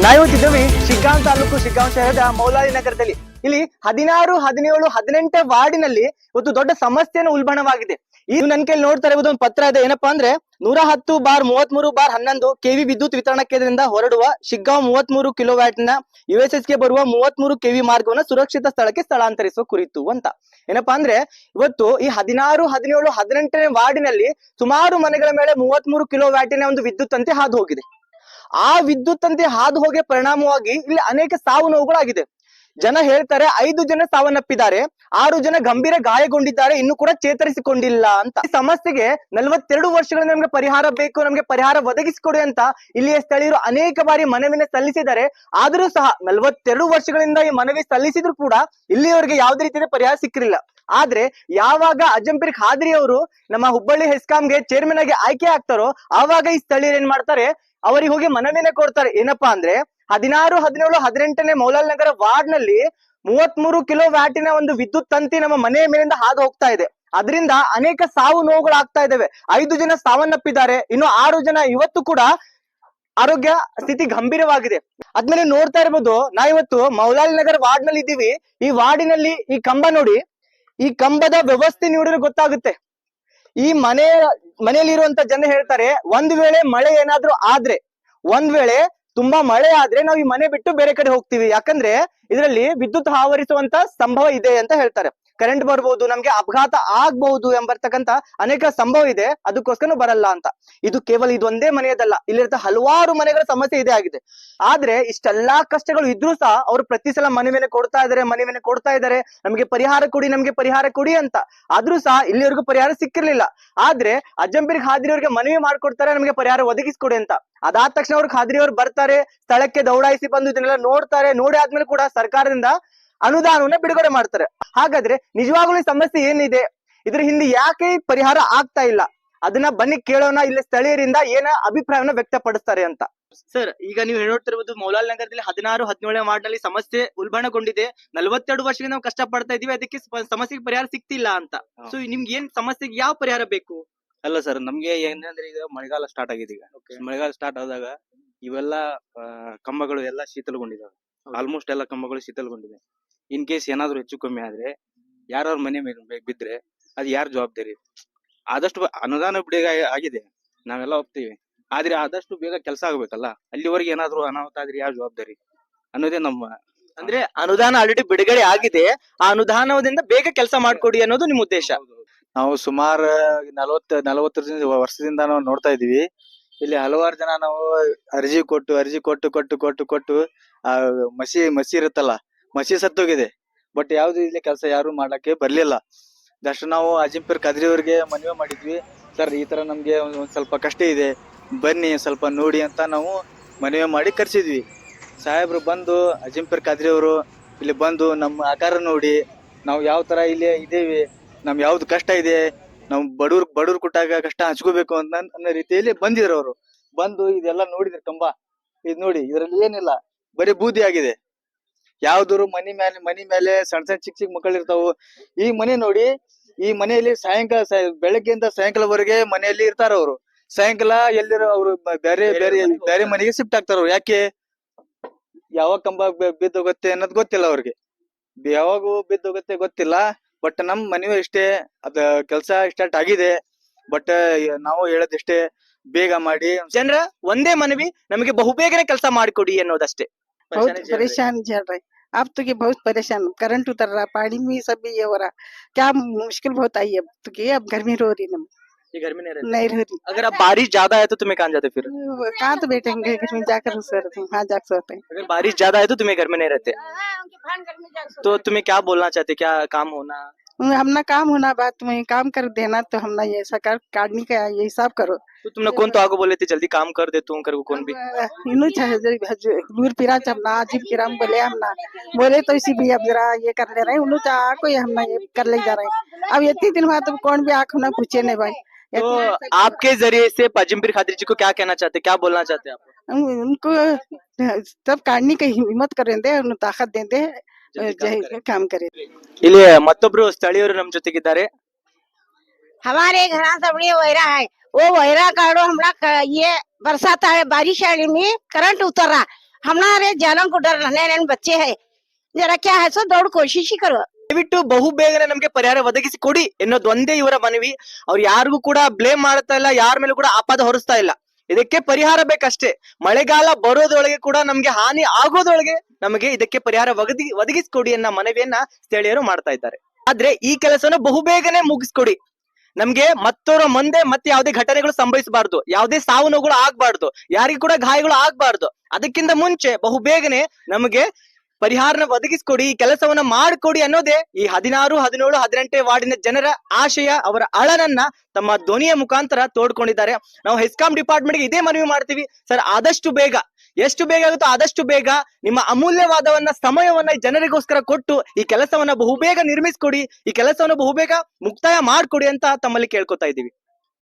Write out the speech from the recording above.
ನಾವಿವತ್ತಿದ್ದೀವಿ ಶಿಗ್ಗಾಂವ್ ತಾಲೂಕು ಶಿಗ್ಗಾಂವ್ ಶಹರದ ಮೌಲಾಲಿ ನಗರದಲ್ಲಿ. ಇಲ್ಲಿ 16, 17, 18 ವಾರ್ಡಿನಲ್ಲಿ ಇವತ್ತು ದೊಡ್ಡ ಸಮಸ್ಯೆಯನ್ನು ಉಲ್ಬಣವಾಗಿದೆ. ಇದು ನನ್ನ ಕೈಲಿ ನೋಡ್ತಾ ಇರಬಹುದು ಒಂದು ಪತ್ರ ಇದೆ. ಏನಪ್ಪಾ ಅಂದ್ರೆ 110/33/11 ಕೆವಿ ವಿದ್ಯುತ್ ವಿತರಣಾ ಕೇಂದ್ರದಿಂದ ಹೊರಡುವ ಶಿಗ್ಗಾಂವ್ 33 ಕಿಲೋವ್ಯಾಟ್ ನ USS ಗೆ ಬರುವ 33 ಕೆವಿ ಮಾರ್ಗವನ್ನು ಸುರಕ್ಷಿತ ಸ್ಥಳಕ್ಕೆ ಸ್ಥಳಾಂತರಿಸುವ ಕುರಿತು ಅಂತ. ಏನಪ್ಪಾ ಅಂದ್ರೆ ಇವತ್ತು ಈ 16, 17, 18ನೇ ವಾರ್ಡಿನಲ್ಲಿ ಸುಮಾರು ಮನೆಗಳ ಮೇಲೆ 33 ಕಿಲೋವ್ಯಾಟಿನ ಒಂದು ವಿದ್ಯುತ್ ತಂತಿ ಹಾದು ಹೋಗಿದೆ. ಆ ವಿದ್ಯುತ್ ತಂತಿ ಹಾದು ಹೋಗಿ ಪರಿಣಾಮವಾಗಿ ಇಲ್ಲಿ ಅನೇಕ ಸಾವು ನೋವುಗಳಾಗಿದೆ. ಜನ ಹೇಳ್ತಾರೆ 5 ಜನ ಸಾವನ್ನಪ್ಪಿದ್ದಾರೆ, 6 ಜನ ಗಂಭೀರ ಗಾಯಗೊಂಡಿದ್ದಾರೆ, ಇನ್ನು ಕೂಡ ಚೇತರಿಸಿಕೊಂಡಿಲ್ಲ ಅಂತ. ಈ ಸಮಸ್ಯೆಗೆ 42 ವರ್ಷಗಳಿಂದ ನಮ್ಗೆ ಪರಿಹಾರ ಬೇಕು, ನಮ್ಗೆ ಪರಿಹಾರ ಒದಗಿಸಿಕೊಡಿ ಅಂತ ಇಲ್ಲಿಯ ಸ್ಥಳೀಯರು ಅನೇಕ ಬಾರಿ ಮನವಿಯನ್ನು ಸಲ್ಲಿಸಿದ್ದಾರೆ. ಆದರೂ ಸಹ 42 ವರ್ಷಗಳಿಂದ ಈ ಮನವಿ ಸಲ್ಲಿಸಿದ್ರು ಕೂಡ ಇಲ್ಲಿಯವರೆಗೆ ಯಾವುದೇ ರೀತಿಯ ಪರಿಹಾರ ಸಿಕ್ಕಿರಲಿಲ್ಲ. ಆದ್ರೆ ಯಾವಾಗ ಅಜ್ಜಂಪೀರ್ ಖಾದ್ರಿ ಅವರು ನಮ್ಮ ಹುಬ್ಬಳ್ಳಿ ಹೆಸ್ಕಾಂಗೆ ಚೇರ್ಮನ್ ಆಗಿ ಆಯ್ಕೆ ಆಗ್ತಾರೋ ಆವಾಗ ಈ ಸ್ಥಳೀಯರು ಏನ್ ಮಾಡ್ತಾರೆ, ಅವರಿಗೆ ಹೋಗಿ ಮನವಿನೇ ಕೊಡ್ತಾರೆ. ಏನಪ್ಪಾ ಅಂದ್ರೆ 16, 17, 18ನೇ ಮೌಲಾಲ್ ನಗರ ವಾರ್ಡ್ ನಲ್ಲಿ 33 ಕಿಲೋ ವ್ಯಾಟಿನ ಒಂದು ವಿದ್ಯುತ್ ತಂತಿ ನಮ್ಮ ಮನೆಯ ಮೇಲಿಂದ ಹಾದು ಹೋಗ್ತಾ ಇದೆ. ಅದರಿಂದ ಅನೇಕ ಸಾವು ನೋವುಗಳು ಆಗ್ತಾ ಇದಾವೆ. 5 ಜನ ಸಾವನ್ನಪ್ಪಿದ್ದಾರೆ, ಇನ್ನು 6 ಜನ ಇವತ್ತು ಕೂಡ ಆರೋಗ್ಯ ಸ್ಥಿತಿ ಗಂಭೀರವಾಗಿದೆ. ಅದ್ಮೇಲೆ ನೋಡ್ತಾ ಇರ್ಬೋದು, ನಾವಿವತ್ತು ಮೌಲಾಲಿ ನಗರ್ ವಾರ್ಡ್ ನಲ್ಲಿ ಇದ್ದೀವಿ. ಈ ವಾರ್ಡಿನಲ್ಲಿ ಈ ಕಂಬ ನೋಡಿ, ಈ ಕಂಬದ ವ್ಯವಸ್ಥೆ ನೋಡಿದ್ರೆ ಗೊತ್ತಾಗುತ್ತೆ. ಈ ಮನೆಯಲ್ಲಿರುವಂತ ಜನ ಹೇಳ್ತಾರೆ, ಒಂದ್ ವೇಳೆ ಮಳೆ ಏನಾದ್ರೂ ಆದ್ರೆ, ಒಂದ್ ವೇಳೆ ತುಂಬಾ ಮಳೆ ಆದ್ರೆ ನಾವು ಈ ಮನೆ ಬಿಟ್ಟು ಬೇರೆ ಕಡೆ ಹೋಗ್ತೀವಿ, ಯಾಕಂದ್ರೆ ಇದರಲ್ಲಿ ವಿದ್ಯುತ್ ಆವರಿಸುವಂತ ಸಂಭವ ಇದೆ ಅಂತ ಹೇಳ್ತಾರೆ. ಕರೆಂಟ್ ಬರ್ಬೋದು, ನಮ್ಗೆ ಅಪಘಾತ ಆಗ್ಬಹುದು ಎಂಬರ್ತಕ್ಕಂತ ಅನೇಕ ಸಂಭವ ಇದೆ, ಅದಕ್ಕೋಸ್ಕರ ಬರಲ್ಲ ಅಂತ. ಇದು ಕೇವಲ ಇದೊಂದೇ ಮನೆಯದಲ್ಲ, ಇಲ್ಲಿರ್ತ ಹಲವಾರು ಮನೆಗಳ ಸಮಸ್ಯೆ ಇದೆ ಆಗಿದೆ. ಆದ್ರೆ ಇಷ್ಟೆಲ್ಲಾ ಕಷ್ಟಗಳು ಇದ್ರೂ ಸಹ ಅವರು ಪ್ರತಿ ಸಲ ಮನವಿಯನ್ನು ಕೊಡ್ತಾ ಇದ್ದಾರೆ, ನಮ್ಗೆ ಪರಿಹಾರ ಕೊಡಿ, ನಮ್ಗೆ ಪರಿಹಾರ ಕೊಡಿ ಅಂತ. ಆದ್ರೂ ಸಹ ಇಲ್ಲಿವರೆಗೂ ಪರಿಹಾರ ಸಿಕ್ಕಿರ್ಲಿಲ್ಲ. ಆದ್ರೆ ಅಜ್ಜಂಪೀರ್ ಖಾದ್ರಿ ಅವ್ರಿಗೆ ಮನವಿ ಮಾಡ್ಕೊಡ್ತಾರೆ, ನಮ್ಗೆ ಪರಿಹಾರ ಒದಗಿಸ್ಕೊಡಿ ಅಂತ. ಅದಾದ ತಕ್ಷಣ ಅವ್ರು ಖಾದ್ರಿ ಅವ್ರು ಬರ್ತಾರೆ, ಸ್ಥಳಕ್ಕೆ ದೌಡಾಯಿಸಿ ಬಂದು ಇದನ್ನೆಲ್ಲ ನೋಡ್ತಾರೆ. ನೋಡಿ ಆದ್ಮೇಲೆ ಕೂಡ ಸರ್ಕಾರದಿಂದ ಅನುದಾನವನ್ನ ಬಿಡುಗಡೆ ಮಾಡ್ತಾರೆ. ಹಾಗಾದ್ರೆ ನಿಜವಾಗ್ಲೂ ಈ ಸಮಸ್ಯೆ ಏನಿದೆ, ಇದ್ರ ಹಿಂದೆ ಯಾಕೆ ಪರಿಹಾರ ಆಗ್ತಾ ಇಲ್ಲ, ಅದನ್ನ ಬನ್ನಿ ಕೇಳೋಣ. ಇಲ್ಲಿ ಸ್ಥಳೀಯರಿಂದ ಏನ ಅಭಿಪ್ರಾಯವನ್ನ ವ್ಯಕ್ತಪಡಿಸ್ತಾರೆ ಅಂತ. ಸರ್, ಈಗ ನೀವು ನೋಡ್ತಿರ್ಬೋದು ಮೌಲಾಲ್ ನಗರದಲ್ಲಿ 16, 17ನೇ ವಾರ್ಡ್ ನಲ್ಲಿ ಸಮಸ್ಯೆ ಉಲ್ಬಣಗೊಂಡಿದೆ. 42 ವರ್ಷದಿಂದ ನಾವು ಕಷ್ಟ ಪಡ್ತಾ ಇದೀವಿ, ಅದಕ್ಕೆ ಸಮಸ್ಯೆಗೆ ಪರಿಹಾರ ಸಿಗ್ತಿಲ್ಲ ಅಂತ. ಸೊ ನಿಮ್ಗೆ ಏನ್ ಸಮಸ್ಯೆಗೆ ಯಾವ ಪರಿಹಾರ ಬೇಕು? ಅಲ್ಲ ಸರ್, ನಮ್ಗೆ ಏನಂದ್ರೆ ಈಗ ಮಳೆಗಾಲ ಸ್ಟಾರ್ಟ್ ಆಗಿದೆ. ಈಗ ಮಳೆಗಾಲ ಸ್ಟಾರ್ಟ್ ಆದಾಗ ಇವೆಲ್ಲ ಕಂಬಗಳು ಎಲ್ಲ ಶೀತಲಗೊಂಡಿದಾವೆ. ಆಲ್ಮೋಸ್ಟ್ ಎಲ್ಲ ಕಂಬಗಳು ಶೀತಲಗೊಂಡಿದೆ. ಇನ್ ಕೇಸ್ ಏನಾದ್ರು ಹೆಚ್ಚು ಕಮ್ಮಿ ಆದ್ರೆ ಯಾರವ್ರ ಮನೆ ಮೇಲೆ ಬಿದ್ರೆ ಅದು ಯಾರ ಜವಾಬ್ದಾರಿ? ಆದಷ್ಟು ಅನುದಾನ ಬೇಗ ಆಗಿದೆ, ನಾವೆಲ್ಲ ಒಪ್ತೀವಿ. ಆದ್ರೆ ಆದಷ್ಟು ಬೇಗ ಕೆಲಸ ಆಗ್ಬೇಕಲ್ಲ. ಅಲ್ಲಿವರೆಗೆ ಏನಾದ್ರು ಅನಾಹುತ ಆದ್ರೆ ಯಾರ ಜವಾಬ್ದಾರಿ ಅನ್ನೋದೇ ನಮ್ಮ. ಅಂದ್ರೆ ಅನುದಾನ ಆಲ್ರೆಡಿ ಬಿಡುಗಡೆ ಆಗಿದೆ, ಆ ಅನುದಾನದಿಂದ ಬೇಗ ಕೆಲಸ ಮಾಡ್ಕೊಡಿ ಅನ್ನೋದು ನಿಮ್ ಉದ್ದೇಶ. ನಾವು ಸುಮಾರು 40 ವರ್ಷದಿಂದ ನಾವು ನೋಡ್ತಾ ಇದೀವಿ. ಇಲ್ಲಿ ಹಲವಾರು ಜನ ನಾವು ಅರ್ಜಿ ಕೊಟ್ಟು ಆ ಮಸಿ ಇರುತ್ತಲ್ಲ, ಮಸಿ ಸತ್ತೋಗಿದೆ. ಬಟ್ ಯಾವ್ದು ಇಲ್ಲಿ ಕೆಲಸ ಯಾರು ಮಾಡ್ಲಿಕ್ಕೆ ಬರ್ಲಿಲ್ಲ. ಜಸ್ಟ್ ನಾವು ಅಜ್ಜಂಪೀರ್ ಖಾದ್ರಿ ಅವ್ರಿಗೆ ಮನವಿ ಮಾಡಿದ್ವಿ, ಸರ್ ಈ ತರ ನಮ್ಗೆ ಒಂದ್ ಸ್ವಲ್ಪ ಕಷ್ಟ ಇದೆ, ಬನ್ನಿ ಸ್ವಲ್ಪ ನೋಡಿ ಅಂತ ನಾವು ಮನವಿ ಮಾಡಿ ಕರ್ಸಿದ್ವಿ. ಸಾಹೇಬ್ರು ಬಂದು, ಅಜ್ಜಂಪೀರ್ ಖಾದ್ರಿ ಅವರು ಇಲ್ಲಿ ಬಂದು ನಮ್ಮ ಆಕಾರ ನೋಡಿ, ನಾವು ಯಾವ ತರ ಇಲ್ಲಿ ಇದೇವಿ, ನಮ್ ಯಾವ್ದು ಕಷ್ಟ ಇದೆ, ನಾವು ಬಡವ್ರ ಕೊಟ್ಟಾಗ ಕಷ್ಟ ಹಂಚ್ಕೋಬೇಕು ಅನ್ನೋ ರೀತಿಯಲ್ಲಿ ಬಂದಿದ್ರು ಅವರು. ಬಂದು ಇದೆಲ್ಲ ನೋಡಿದ್ರು. ಕಂಬ ಇದ್ ನೋಡಿ, ಇದ್ರಲ್ಲಿ ಏನಿಲ್ಲ, ಬರೀ ಬೂದಿ ಆಗಿದೆ. ಯಾವ್ದಾರು ಮನಿ ಮೇಲೆ ಸಣ್ಣ ಚಿಕ್ಕ ಮಕ್ಕಳು ಇರ್ತಾವು. ಈ ಮನೆ ನೋಡಿ, ಈ ಮನೆಯಲ್ಲಿ ಸಾಯಂಕಾಲ ಬೆಳಗ್ಗೆಯಿಂದ ಸಾಯಂಕಾಲವರೆಗೆ ಮನೆಯಲ್ಲಿ ಇರ್ತಾರ ಅವರು. ಸಾಯಂಕಾಲ ಎಲ್ಲಿರೋ ಅವರು ಬೇರೆ ಮನೆಗೆ ಶಿಫ್ಟ್ ಆಗ್ತಾರ ಅವ್ರು. ಯಾಕೆ? ಯಾವಾಗ ಕಂಬ ಬಿದ್ದೋಗುತ್ತೆ ಅನ್ನೋದು ಗೊತ್ತಿಲ್ಲ ಅವ್ರಿಗೆ, ಯಾವಾಗ ಬಿದ್ದೋಗುತ್ತೆ ಗೊತ್ತಿಲ್ಲ. ಬಟ್ ನಮ್ ಮನೆಯೂ ಇಷ್ಟೇ, ಅದ ಕೆಲಸ ಸ್ಟಾರ್ಟ್ ಆಗಿದೆ. ಬಟ್ ನಾವು ಹೇಳೋದಿಷ್ಟೇ, ಬೇಗ ಮಾಡಿ. ಜನರ ಒಂದೇ ಮನವಿ, ನಮಗೆ ಬಹುಬೇಗನೆ ಕೆಲಸ ಮಾಡಿಕೊಡಿ ಅನ್ನೋದಷ್ಟೇ. बहुत परेशान झेल रहे। अब तो ये बहुत परेशान, करंट उतर रहा, पानी में सब ये हो रहा, क्या मुश्किल बहुत आई है अब तो। ये अब गर्मी रो रही ये घर में नहीं रह रही। अगर अब बारिश ज्यादा है तो तुम्हें कहाँ जाते फिर? कहाँ तो बैठेंगे, घर में जाकर सोते हैं। हाँ, जाकर सोते हैं। अगर बारिश ज्यादा है तो तुम्हें घर में नहीं रहते, तो तुम्हें क्या बोलना चाहते, क्या काम होना? हमना काम होना, बात तुम्हें काम कर देना, तो हमना ये ऐसा कर काटने का ये हिसाब करो। तो तुमने कौन तो आगो बोले थे जल्दी काम कर देता हूँ, कर कौन भी इन्हों दूर पिरा जमना अजीब किराम बोले, हमना बोले तो इसी भी अब जरा ये कर ले रहे हैं। उन्होंने चाह को हमना ये कर ले जा रहे हैं। अब इतनी दिन बाद तो कौन भी आँख ना पूछे नहीं भाई। तो आपके जरिए से अज्जंपीर खाद्री जी को क्या कहना चाहते, क्या बोलना चाहते आप? उनको सब काटने की हिम्मत करें दे, उन्हें ताकत दें दे, काम करे। ಇಲ್ಲಿ ಮತ್ತೊಬ್ರು ಸ್ಥಳೀಯರು ನಮ್ ಜೊತೆಗಿದ್ದಾರೆ. हमारे घर से बड़ी वैरा है, वो वैरा काटो हमरा ये बरसात है, बारिश है में करंट उतर रहा, हमारे जालों को डर नन्हे नन्हे बच्चे है जरा क्या है सो दौड़ कोशिश ही करो ದಯವಿಟ್ಟು ಬಹು ಬೇಗನೆ ನಮ್ಗೆ ಪರಿಹಾರ ಒದಗಿಸಿ ಕೊಡಿ ಎನ್ನೋದು ಒಂದೇ ಇವರ ಮನವಿ. ಅವ್ರು ಯಾರಿಗೂ ಕೂಡ ಬ್ಲೇಮ್ ಮಾಡ್ತಾ ಇಲ್ಲ, ಯಾರ ಮೇಲೂ ಕೂಡ ಆಪಾದ ಹೊರಿಸ್ತಾ ಇಲ್ಲ. ಇದಕ್ಕೆ ಪರಿಹಾರ ಬೇಕಷ್ಟೇ. ಮಳೆಗಾಲ ಬರೋದ್ರೊಳಗೆ ಕೂಡ ನಮ್ಗೆ ಹಾನಿ ಆಗೋದ್ರೊಳಗೆ ನಮಗೆ ಇದಕ್ಕೆ ಪರಿಹಾರ ಒದಗಿಸ್ಕೊಡಿ ಅನ್ನೋ ಮನವಿಯನ್ನ ಸ್ಥಳೀಯರು ಮಾಡ್ತಾ ಇದ್ದಾರೆ. ಆದ್ರೆ ಈ ಕೆಲಸನ ಬಹು ಬೇಗನೆ ಮುಗಿಸ್ಕೊಡಿ. ನಮ್ಗೆ ಮತ್ತೋರ ಮುಂದೆ ಮತ್ತೆ ಯಾವುದೇ ಘಟನೆಗಳು ಸಂಭವಿಸಬಾರ್ದು, ಯಾವುದೇ ಸಾವು ನೋವುಗಳು ಆಗ್ಬಾರ್ದು, ಯಾರಿಗೂ ಕೂಡ ಗಾಯಗಳು ಆಗ್ಬಾರ್ದು. ಅದಕ್ಕಿಂತ ಮುಂಚೆ ಬಹು ಬೇಗನೆ ನಮಗೆ ಪರಿಹಾರನ ಒದಗಿಸ್ಕೊಡಿ, ಈ ಕೆಲಸವನ್ನ ಮಾಡಿಕೊಡಿ ಅನ್ನೋದೇ ಈ 16, 17, 18 ವಾರ್ಡಿನ ಜನರ ಆಶಯ. ಅವರ ಅಳನನ್ನ ತಮ್ಮ ಧ್ವನಿಯ ಮುಖಾಂತರ ತೋಡ್ಕೊಂಡಿದ್ದಾರೆ. ನಾವು ಹೆಸ್ಕಾಂ ಡಿಪಾರ್ಟ್ಮೆಂಟ್ ಗೆ ಇದೇ ಮನವಿ ಮಾಡ್ತೀವಿ, ಸರ್ ಆದಷ್ಟು ಬೇಗ, ಎಷ್ಟು ಬೇಗ ಆಗುತ್ತೋ ಆದಷ್ಟು ಬೇಗ ನಿಮ್ಮ ಅಮೂಲ್ಯವಾದವನ್ನ ಸಮಯವನ್ನ ಈ ಜನರಿಗೋಸ್ಕರ ಕೊಟ್ಟು ಈ ಕೆಲಸವನ್ನ ಬಹುಬೇಗ ನಿರ್ಮಿಸ್ಕೊಡಿ, ಈ ಕೆಲಸವನ್ನ ಬಹುಬೇಗ ಮುಕ್ತಾಯ ಮಾಡ್ಕೊಡಿ ಅಂತ ತಮ್ಮಲ್ಲಿ ಕೇಳ್ಕೊತಾ ಇದ್ದೀವಿ.